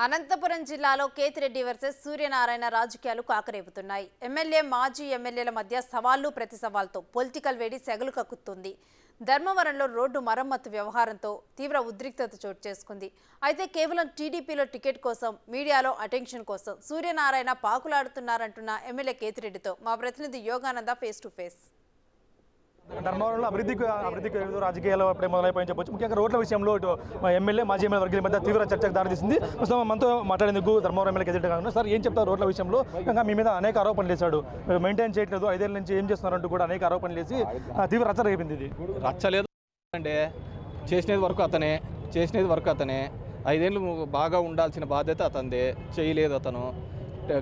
అనంతపురం జిల్లాలో కేతిరెడ్డి వర్సెస్ సూర్యనారాయణ రాజకీయాలు కాకరేపుతున్నాయి. ఎమ్మెల్యే మాజీ ఎమ్మెల్యేల మధ్య సవాళ్లు ప్రతి సవాల్తో పొలిటికల్ వేడి సెగలు కక్కుతుంది. ధర్మవరంలో రోడ్డు మరమ్మతు వ్యవహారంతో తీవ్ర ఉద్రిక్తత చోటు చేసుకుంది. అయితే కేవలం టీడీపీలో టికెట్ కోసం, మీడియాలో అటెన్షన్ కోసం సూర్యనారాయణ పాకులాడుతున్నారంటున్న ఎమ్మెల్యే కేతిరెడ్డితో మా ప్రతినిధి యోగానంద ఫేస్ టు ఫేస్. ధర్మవరంలో అభివృద్ధికి రాజకీయాలు అప్పుడే మొదలైపోయి చెప్పొచ్చు. ముఖ్యంగా రోడ్ల విషయంలో ఇటు ఎమ్మెల్యే మాజీ ఎమ్మెల్యే వర్గాల మధ్య తీవ్ర చర్చకు దారితీసింది. ప్రస్తుతం మనతో మాట్లాడేందుకు ధర్మవరం ఎమ్మెల్యే కేతిరెడ్డి గారు. సార్, ఏం చెప్తారు రోడ్ల విషయంలో? ఇంకా మీ మీద అనేక ఆరోపణలు చేశాడు, మెయింటైన్ చేయట్లేదు, 5 ఏళ్ల నుంచి ఏం చేస్తున్నారంటూ కూడా అనేక ఆరోపణలు చేసి తీవ్ర రచ్చ రేపింది. ఇది రచ్చలేదు అంటే చేసినది వరకు అతనే 5 ఏళ్ళు బాగా ఉండాల్సిన బాధ్యత అతనిదే. చేయలేదు అతను.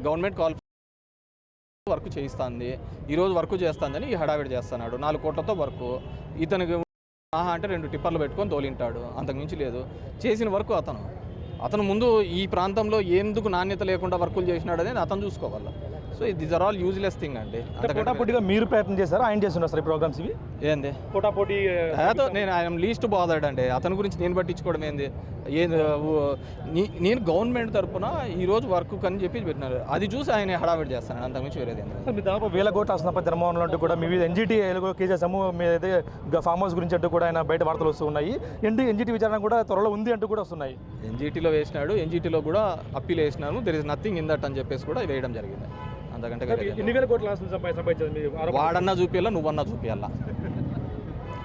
గవర్నమెంట్ కాల్ వర్క్ చేయిస్తుంది, ఈరోజు వర్క్ చేస్తుందని ఈ హడావిడి చేస్తున్నాడు. 4 కోట్లతో వర్క్. ఇతనికి అంటే 2 టిప్పర్లు పెట్టుకొని తోలింటాడు, అంతకుమించి లేదు. చేసిన వర్క్ అతను ముందు ఈ ప్రాంతంలో ఎందుకు నాణ్యత లేకుండా వర్కులు చేసినాడు అనేది అతను చూసుకోవాలి. So these are all useless thing అండి. పోటాపోటీగా మీరు ప్రయత్నం చేశారు, ఆయన చేస్తున్నారు సార్ ఈ ప్రోగ్రామ్స్ ఇవి ఏంది పోటాపోటీ? నేను ఆయన లీస్ట్ బాధర్డ్ అండి. అతని గురించి నేను పట్టించుకోవడం ఏంది? నేను గవర్నమెంట్ తరఫున ఈరోజు వర్క్ అని చెప్పి పెట్టినారు, అది చూసి ఆయన హడావిడి చేస్తాను, అంతకుమించి వేరేది. మీ దాదాపు 1000 కోట్లు వస్తున్నప్పుడు ధర్మవరంలో అంటూ కూడా మీ ఎన్జిటి కేజేసాము, మీదైతే ఫామ్ హౌస్ గురించి అంటూ కూడా ఆయన బయట వార్తలు వస్తూ ఉన్నాయి. ఎన్జిటి విచారణ కూడా త్వరలో ఉంది అంటూ కూడా వస్తున్నాయి. ఎన్జిటిలో వేసినాడు, ఎన్జిటిలో కూడా అప్పీల్ వేసినాను, there is nothing in that అని చెప్పేసి కూడా వేయడం జరిగింది. అంతకంటే ఎన్ని వేల కోట్ల ఆస్తులు సంపాదించారు? వాడన్నా చూపియాలా, నువ్వన్నా చూపియాలా.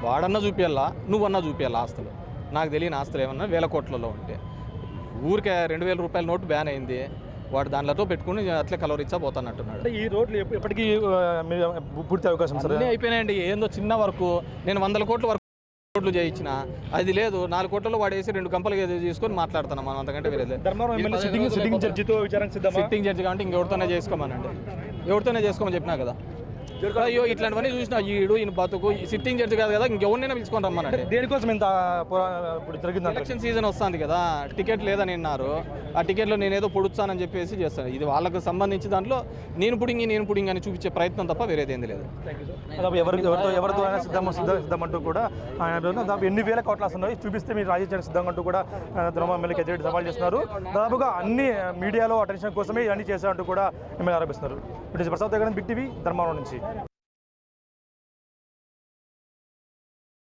వాడన్నా చూపియాలా, నువ్వన్నా చూపియాలా. ఆస్తులు నాకు తెలియని ఆస్తులు ఏమన్నా 1000 కోట్లలో ఉంటే, ఊరికే 2000 రూపాయల నోటు బ్యాన్ అయింది, వాడు దాంట్లో పెట్టుకుని అట్లే కలవరిచ్చా పోతానంటున్నాడు. ఈ రోడ్లు ఎప్పటికీ పూర్తి అవకాశం అన్నీ అయిపోయినాయండి. ఏందో చిన్న వరకు నేను 100 కోట్ల వరకు రోడ్లు చేయించిన, అది లేదు. 4 కోట్లలో వాడేసి 2 గంపలు తీసుకొని మాట్లాడుతున్నాం మనం, అంతకంటే వేరే. సిట్టింగ్ జడ్జితో విచారణ సిట్టింగ్ జడ్జి కాబట్టి ఇంకెవరితోనే చేసుకోమనండి, ఎవరితోనే చేసుకోమని చెప్పినా కదా. అయ్యో ఇట్లాంటివన్నీ చూసినా ఈయన బతుకు సిట్టింగ్ జడ్జి కాదు కదా, ఇంకెవరినైనా పిలుచుకొని రమ్మనండి. దేనికోసం ఇంత ఎలక్షన్ సీజన్ వస్తుంది కదా, టికెట్ లేదని అన్నారు. ఆ టికెట్లో నేనేదో పొడుస్తానని చెప్పేసి చేస్తాను. ఇది వాళ్ళకు సంబంధించి దాంట్లో నేను పుడింగ్ అని చూపించే ప్రయత్నం తప్ప వేరేదేంది లేదు. ఎవరితో సిద్ధమంటూ కూడా ఆయన దాదాపు ఎన్ని వేల కోట్ల వస్తున్నాయి చూపిస్తే మీరు రాజకీయానికి సిద్ధంగా అంటూ కూడా ధర్మవరం ఎమ్మెల్యే కేతిరెడ్డి సవాల్ చేస్తున్నారు. దాదాపుగా అన్ని మీడియాలో అటెన్షన్ కోసమే ఇవన్నీ చేశారంటూ కూడా ఎమ్మెల్యే ఆరోపిస్తున్నారు. ప్రసాద్ బిగ్ టీవీ ధర్మవరం నుంచి.